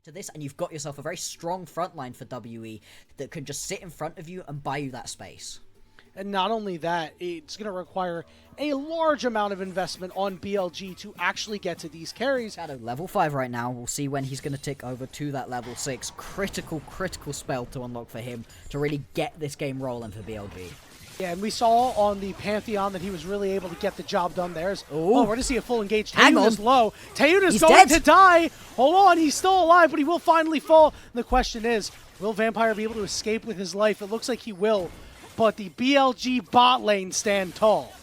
to this, and you've got yourself a very strong front line for WE that can just sit in front of you and buy you that space. And not only that, it's going to require a large amount of investment on BLG to actually get to these carries. Shadow, level 5 right now. We'll see when he's going to tick over to that level 6. Critical spell to unlock for him to really get this game rolling for BLG. Yeah, and we saw on the Pantheon that he was really able to get the job done there. Oh, we're going to see a full engage. Taeyun is low. Taeyun is going to die. Hold on, he's still alive, but he will finally fall. And the question is, will Vampire be able to escape with his life? It looks like he will, but the BLG bot lane stand tall.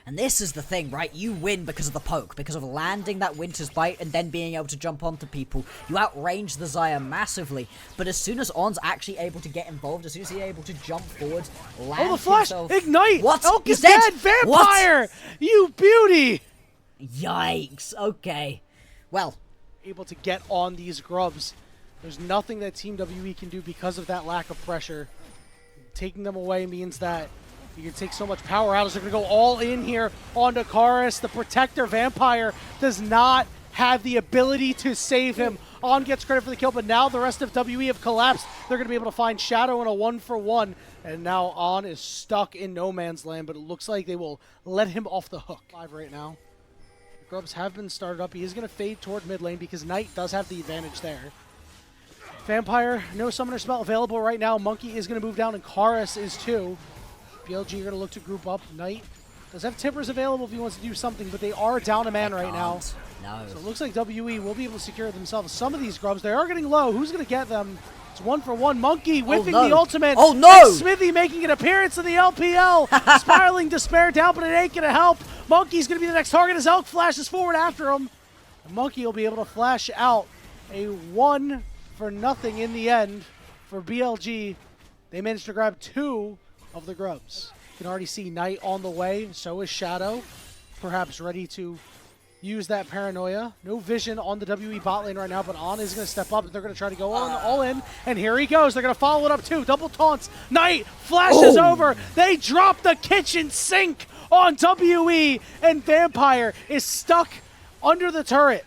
And this is the thing, right? You win because of the poke, because of landing that Winter's Bite and then being able to jump onto people. You outrange the Xayah massively, but as soon as On's actually able to get involved, as soon as he's able to jump forward, land the flash! himself... Ignite! What? Elk He's is dead! Vampire! What? You beauty! Yikes. Okay. Well. Able to get on these grubs. There's nothing that Team WE can do because of that lack of pressure. Taking them away means that you can take so much power out as they're going to go all in here onto Karis. The Protector Vampire does not have the ability to save him. On gets credit for the kill, but now the rest of WE have collapsed. They're going to be able to find Shadow in a 1-for-1, and now On is stuck in no man's land, but it looks like they will let him off the hook. Live right now. The Grubs have been started up. He is going to fade toward mid lane because Knight does have the advantage there. Vampire, no Summoner Spell available right now. Monkey is going to move down, and Karis is too. BLG are going to look to group up. Knight does have Tippers available if he wants to do something, but they are down a man right now. No. So it looks like WE will be able to secure themselves some of these grubs. They are getting low. Who's going to get them? It's 1-for-1. Monkey whiffing the ultimate. Oh, no! And Smithy making an appearance in the LPL. Spiraling Despair down, but it ain't going to help. Monkey's going to be the next target as Elk flashes forward after him. And Monkey will be able to flash out a 1-for-0 in the end for BLG. They managed to grab 2 of the grubs. You can already see Knight on the way. So is Shadow. Perhaps ready to use that paranoia. No vision on the WE bot lane right now, but On is going to step up. They're going to try to go on all in, and here he goes. They're going to follow it up too. Double taunts. Knight flashes over. They drop the kitchen sink on WE, and Vampire is stuck under the turret.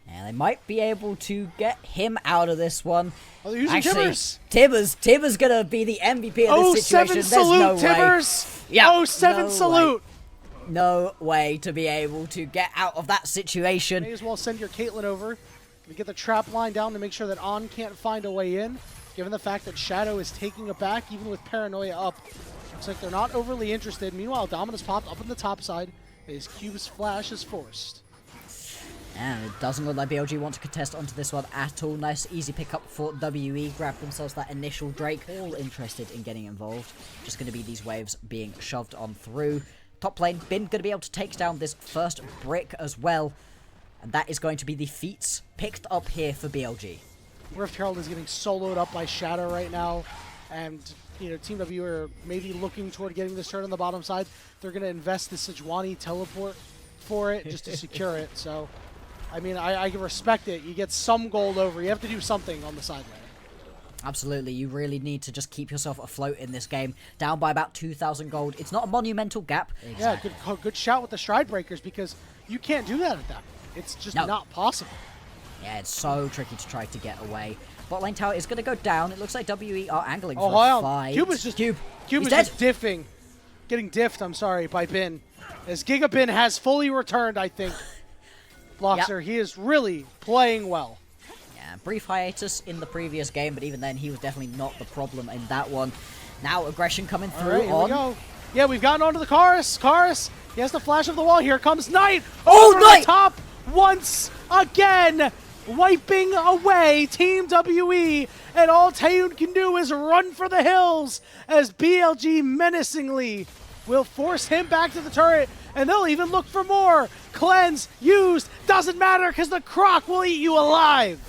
And they might be able to get him out of this one. Oh, they're using Actually, Tibbers. Tibbers gonna be the MVP of this situation. 07 salute, no Tibbers. Yeah, 07 salute. No way to be able to get out of that situation. May as well send your Caitlyn over to get the trap line down to make sure that On can't find a way in, given the fact that Shadow is taking it back, even with Paranoia up. Looks like they're not overly interested. Meanwhile, Dominus popped up on the top side. His Cube's flash is forced. And it doesn't look like BLG want to contest onto this one at all. Nice, easy pickup for WE. Grab themselves that initial Drake. All interested in getting involved. Just going to be these waves being shoved on through. Top lane, Bin going to be able to take down this first brick as well. And that is going to be the feats picked up here for BLG. Rift Herald is getting soloed up by Shadow right now. And, you know, Team W are maybe looking toward getting this turret on the bottom side. They're going to invest the Sejuani teleport for it just to secure it. So, I mean, I can respect it. You get some gold over. You have to do something on the side lane. Absolutely, you really need to just keep yourself afloat in this game. Down by about 2,000 gold. It's not a monumental gap. Exactly. Yeah, good shout with the Stride Breakers because you can't do that at that point. It's just not possible. Yeah, it's so tricky to try to get away. Bot lane tower is going to go down. It looks like WE are angling for a fight. Cube is just diffing. Getting diffed, I'm sorry, by Bin. As Gigabin has fully returned, I think. Bloxer, he is really playing well. Brief hiatus in the previous game, but even then he was definitely not the problem in that one. Now aggression coming through. Right, here we go. Yeah, we've gotten onto the Karis. Karis, he has the flash of the wall. Here comes Knight. Oh, Knight! The top once again, wiping away Team WE, and all Taeyun can do is run for the hills as BLG menacingly will force him back to the turret, and they'll even look for more. Cleanse, used, doesn't matter because the Croc will eat you alive.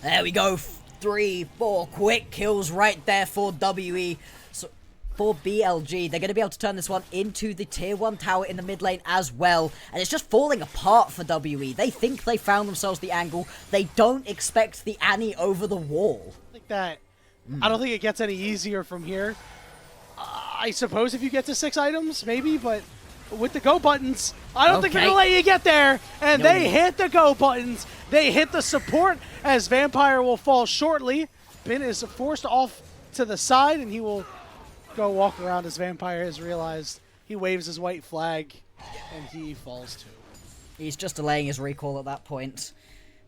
There we go, 3-4 quick kills right there for WE. So for BLG, they're going to be able to turn this one into the tier 1 tower in the mid lane as well. And it's just falling apart for WE. They think they found themselves the angle. They don't expect the Annie over the wall. Like that. I don't think it gets any easier from here. I suppose if you get to 6 items, maybe, but with the go buttons. I don't think they're Okay. going to let you get there. And No. they hit the go buttons. They hit the support as Vampire will fall shortly. Bin is forced off to the side, and he will go walk around as Vampire has realized. He waves his white flag, and he falls too. He's just delaying his recall at that point.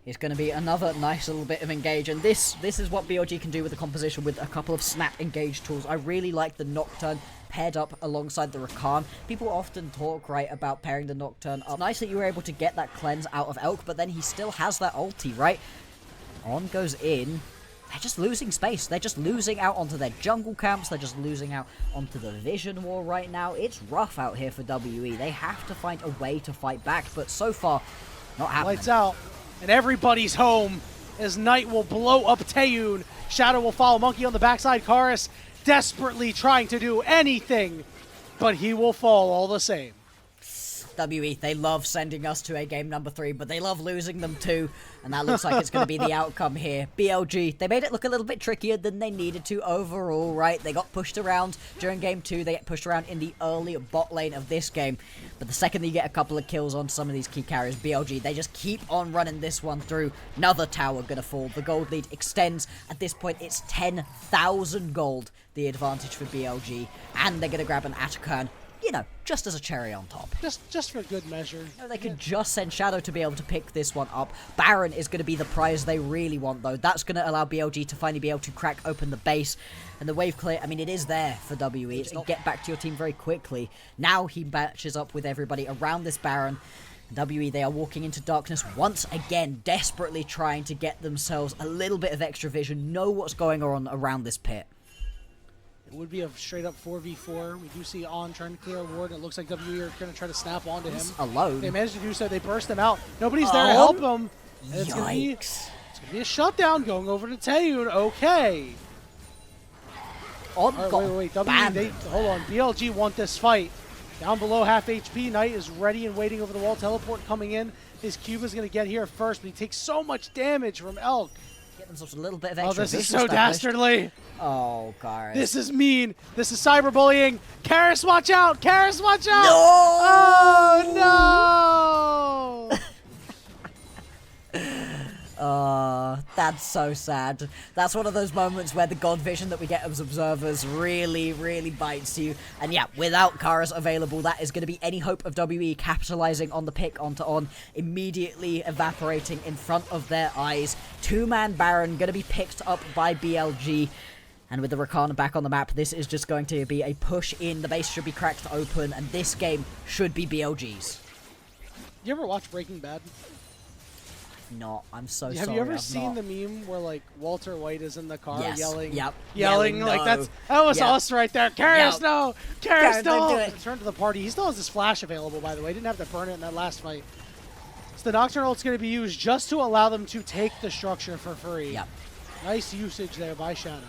It's going to be another nice little bit of engage, and this is what BLG can do with the composition with a couple of snap engage tools. I really like the Nocturne paired up alongside the Rakan. People often talk, right, about pairing the Nocturne up. It's nice that you were able to get that cleanse out of Elk, but then he still has that ulti, right? On goes in. They're just losing space. They're just losing out onto their jungle camps. They're just losing out onto the vision war right now. It's rough out here for WE. They have to find a way to fight back, but so far, not happening. Lights out. And everybody's home as Knight will blow up Taeyun. Shadow will follow Monkey on the backside. Karis desperately trying to do anything, but he will fall all the same. WE, they love sending us to a game number 3, but they love losing them too, and that looks like it's going to be the outcome here. BLG, they made it look a little bit trickier than they needed to overall, right? They got pushed around during game 2, they get pushed around in the early bot lane of this game, but the second that you get a couple of kills on some of these key carriers, BLG, they just keep on running this one through. Another tower gonna fall. The gold lead extends. At this point, it's 10,000 gold, the advantage for BLG, and they're gonna grab an Atakan, you know, just as a cherry on top. Just for good measure. You know, they could just send Shadow to be able to pick this one up. Baron is going to be the prize they really want, though. That's going to allow BLG to finally be able to crack open the base. And the wave clear, I mean, it is there for WE. It's get back to your team very quickly. Now he matches up with everybody around this Baron. WE, they are walking into darkness once again, desperately trying to get themselves a little bit of extra vision, know what's going on around this pit. It would be a straight-up 4v4. We do see On trying to clear a ward, and it looks like WE are going to try to snap onto him. He's alone. They managed to do so. They burst him out. Nobody's there to help him. And it's going Yikes. to be a shutdown going over to Taeyun. Okay. On All right, got wait. banned. Hold on. BLG want this fight. Down below half HP. Knight is ready and waiting over the wall. Teleport coming in. His cube is going to get here first, but he takes so much damage from Elk. Get themselves a little bit of Oh, extra this is vision so established. dastardly. Oh, Gareth. This is mean. This is cyberbullying. Karis, watch out. Karis, watch out. No! Oh, no. That's so sad. That's one of those moments where the god vision that we get as observers really, really bites you. And yeah, without Karis available, that is going to be any hope of WE capitalizing on the pick onto On, immediately evaporating in front of their eyes. Two-man Baron going to be picked up by BLG. And with the Rakan back on the map, this is just going to be a push in. The base should be cracked open, and this game should be BLG's. You ever watch Breaking Bad? Not. I'm so sorry. Have you ever I've seen not. the meme where like Walter White is in the car Yes. yelling, Yep. yelling like no. that was Yep. us right there. Karis, Yep. no, Karis, Karis, don't no. do it. Return to the party. He still has his flash available, by the way. Didn't have to burn it in that last fight. So the Nocturne ult's going to be used just to allow them to take the structure for free. Yep. Nice usage there by Shadow.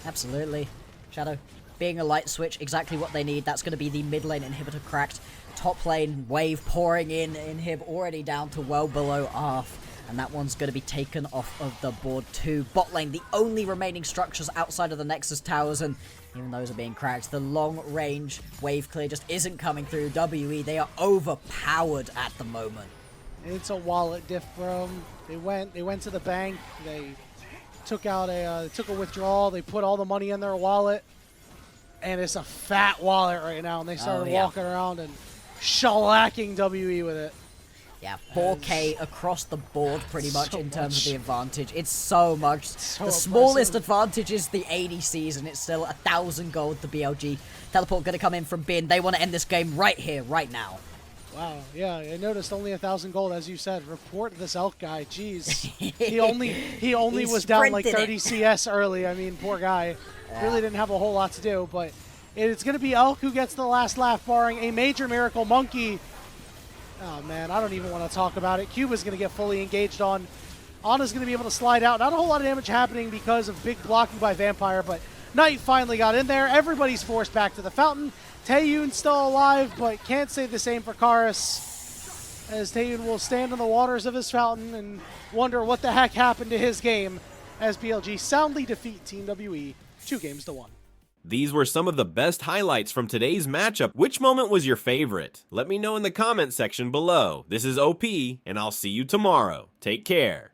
Absolutely. Shadow being a light switch, exactly what they need. That's going to be the mid lane inhibitor cracked. Top lane wave pouring in. Inhib already down to well below half. And that one's going to be taken off of the board too. Bot lane, the only remaining structures outside of the Nexus towers, and even those are being cracked. The long range wave clear just isn't coming through. WE, they are overpowered at the moment. It's a wallet diff, bro. They went to the bank. They took out took a withdrawal. They put all the money in their wallet, and it's a fat wallet right now. And they started walking around and shellacking WE with it. Yeah, 4K across the board pretty much So in terms much. of the advantage. It's so much. So the smallest impressive. advantage is the ADCs, and it's still 1,000 gold to BLG. Teleport going to come in from Bin. They want to end this game right here, right now. Wow, yeah, I noticed only 1,000 gold, as you said. Report this Elk guy. Jeez, he only He was down like sprinted 30 it. CS early. I mean, poor guy. Yeah. Really didn't have a whole lot to do, but it's going to be Elk who gets the last laugh, barring a major miracle. Monkey. Oh man, I don't even want to talk about it. Cuba's going to get fully engaged on. Anna's going to be able to slide out. Not a whole lot of damage happening because of big blocking by Vampire, but Knight finally got in there. Everybody's forced back to the fountain. Taeyun's still alive, but can't say the same for Karis, as Taeyun will stand in the waters of his fountain and wonder what the heck happened to his game as BLG soundly defeat Team WE 2-1. These were some of the best highlights from today's matchup. Which moment was your favorite? Let me know in the comment section below. This is OP, and I'll see you tomorrow. Take care.